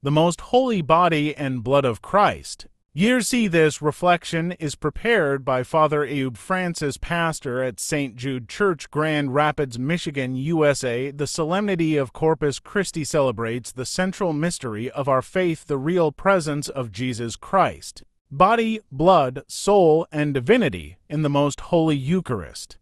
the most holy body and blood of Christ. Year see this reflection is prepared by Father Ayub Francis, pastor at St. Jude Church, Grand Rapids, Michigan, USA. The solemnity of Corpus Christi celebrates the central mystery of our faith, the real presence of Jesus Christ, body, blood, soul, and divinity in the most holy Eucharist.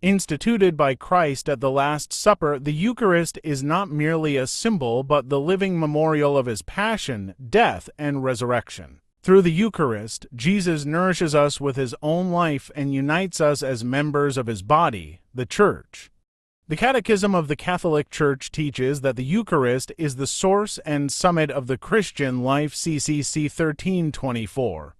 Instituted by Christ at the Last Supper, the Eucharist is not merely a symbol but the living memorial of his passion, death, and resurrection. Through the Eucharist, Jesus nourishes us with his own life and unites us as members of his body, the Church. The Catechism of the Catholic Church teaches that the Eucharist is the source and summit of the Christian life, CCC 1324.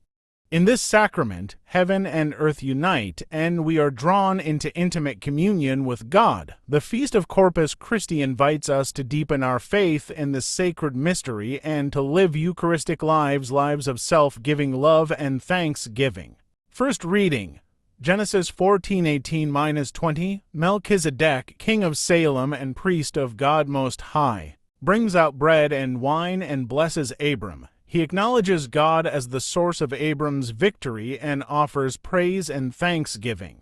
In this sacrament, heaven and earth unite, and we are drawn into intimate communion with God. The Feast of Corpus Christi invites us to deepen our faith in this sacred mystery and to live Eucharistic lives of self-giving love and thanksgiving. First reading, Genesis 14:18-20. Melchizedek, king of Salem and priest of God Most High, brings out bread and wine and blesses Abram. He acknowledges God as the source of Abram's victory and offers praise and thanksgiving.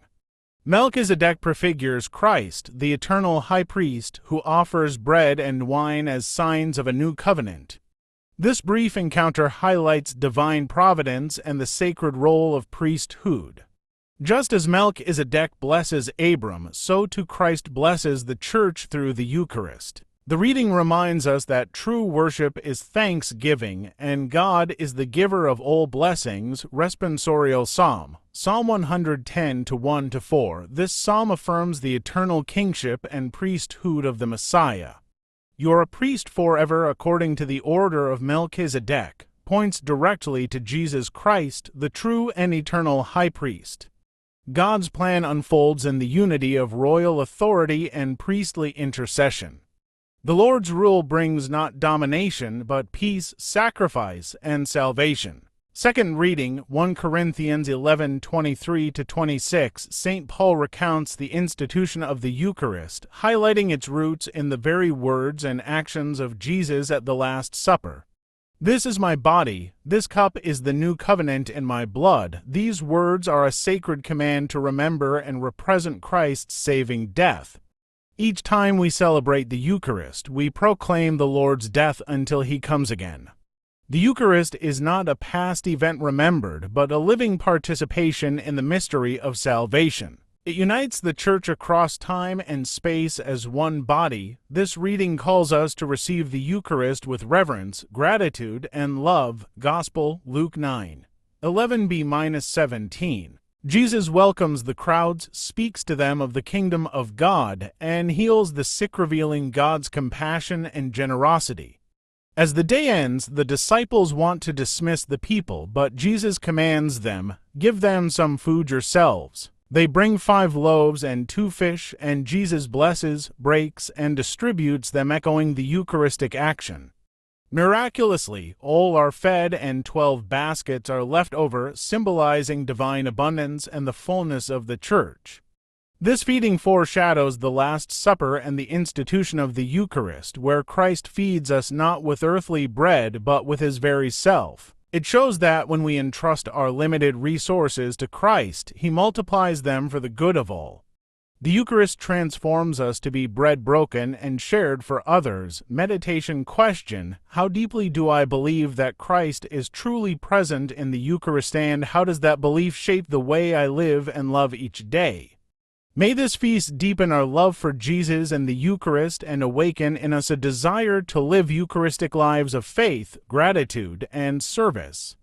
Melchizedek prefigures Christ, the eternal high priest, who offers bread and wine as signs of a new covenant. This brief encounter highlights divine providence and the sacred role of priesthood. Just as Melchizedek blesses Abram, so too Christ blesses the Church through the Eucharist. The reading reminds us that true worship is thanksgiving, and God is the giver of all blessings. Responsorial Psalm, Psalm 110 1-4. This psalm affirms the eternal kingship and priesthood of the Messiah. You are a priest forever according to the order of Melchizedek, points directly to Jesus Christ, the true and eternal high priest. God's plan unfolds in the unity of royal authority and priestly intercession. The Lord's rule brings not domination, but peace, sacrifice, and salvation. Second reading, 1 Corinthians 11:23-26. St. Paul recounts the institution of the Eucharist, highlighting its roots in the very words and actions of Jesus at the Last Supper. This is my body, this cup is the new covenant in my blood. These words are a sacred command to remember and represent Christ's saving death. Each time we celebrate the Eucharist, we proclaim the Lord's death until he comes again. The Eucharist is not a past event remembered, but a living participation in the mystery of salvation. It unites the Church across time and space as one body. This reading calls us to receive the Eucharist with reverence, gratitude, and love. Gospel, Luke 9:11b-17. Jesus welcomes the crowds, speaks to them of the kingdom of God, and heals the sick, revealing God's compassion and generosity. As the day ends, the disciples want to dismiss the people, but Jesus commands them, "Give them some food yourselves." They bring 5 loaves and 2 fish, and Jesus blesses, breaks, and distributes them, echoing the Eucharistic action. Miraculously, all are fed and 12 baskets are left over, symbolizing divine abundance and the fullness of the Church. This feeding foreshadows the Last Supper and the institution of the Eucharist, where Christ feeds us not with earthly bread but with his very self. It shows that when we entrust our limited resources to Christ, he multiplies them for the good of all. The Eucharist transforms us to be bread broken and shared for others. Meditation question: how deeply do I believe that Christ is truly present in the Eucharist, and how does that belief shape the way I live and love each day? May this feast deepen our love for Jesus and the Eucharist and awaken in us a desire to live Eucharistic lives of faith, gratitude, and service.